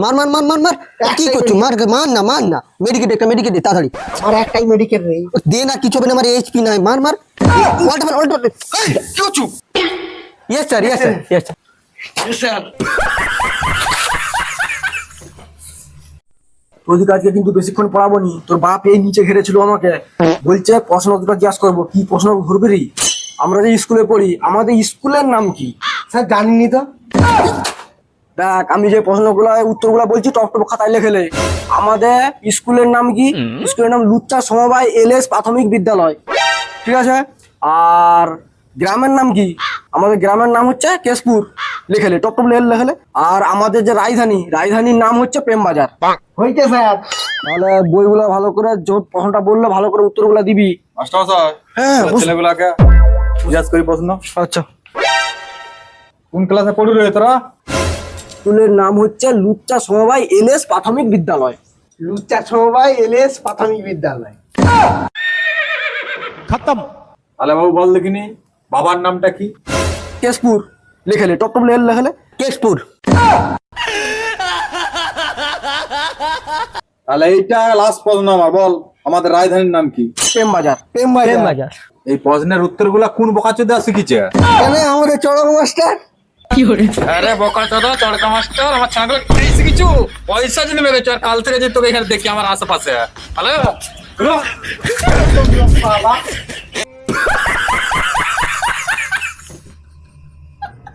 মার মার মার মার মার কি করছো? মার মার না মেডিকেট দে তাড়াতাড়ি। আমার একটাই মেডিকেল নেই। দে না, কিছু হবে না, আমার এইচপি নাই। মার মার অল্ট কি হচ্ছে? ইয়েস স্যার স্যার তোদের আজকে কিন্তু বেশিক্ষণ পড়াবো নি। তোর বাপ এই নিচে ঘেরেছিল আমাকে, বলছে প্রশ্ন দুটো জিজ্ঞাসা করবো। কি প্রশ্ন ঘুরবে রে? আমরা যে স্কুলে পড়ি, আমাদের স্কুলের নাম কি? স্যার জানিনি তো। দেখ, আমি যে প্রশ্নগুলো উত্তরগুলো বলছি টপ টপ খাতায় লেখেলে। আমাদের স্কুলের নাম কি? স্কুলের নাম লুচ্চা সমবায় এলএস প্রাথমিক বিদ্যালয়, ঠিক আছে? আর গ্রামের নাম কি? আমাদের গ্রামের নাম হচ্ছে কেশপুর, লেখেলে টপ টপ লেখেলে। আর আমাদের যে রাজধানীর নাম হচ্ছে প্রেমবাজার। হইতে স্যার। তাহলে বইগুলো ভালো করে, যে প্রশ্নটা বললে ভালো করে উত্তরগুলো দিবি। মাস্টার মশাই, হ্যাঁ, ছেলেগুলাকে জিজ্ঞাসা করি প্রশ্ন। আচ্ছা। কোন ক্লাসে পড়ি রে তোরা? স্কুলের নাম হচ্ছে লুচ্চা সমবায় এলএস প্রাথমিক বিদ্যালয়। লুচ্চা সমবায় এলএস প্রাথমিক বিদ্যালয়। তাহলে বাবু বল দেখিনি, বাবার নামটা কি? কেশপুর, লেখেলে টপ টপ লেখেলে। কেশপুর। তাহলে এইটা লাস্ট প্রশ্ন আমার, বল আমাদের রাজধানীর নাম কি? প্রেমবাজার। প্রেমবাজার। এই প্রশ্নের উত্তরগুলা কোন বোকাচোদা শিখিছে? আমাদের চড়ক মাস্টার। আরে বোকা চোদা চড়কা মাস্টার, আমার ছানাগুলো এই শিখিছু পয়সা জন্য মেরেছ। আর কাল থেকে যে তোকে এখানে দেখি আমার আশেপাশে। হ্যালো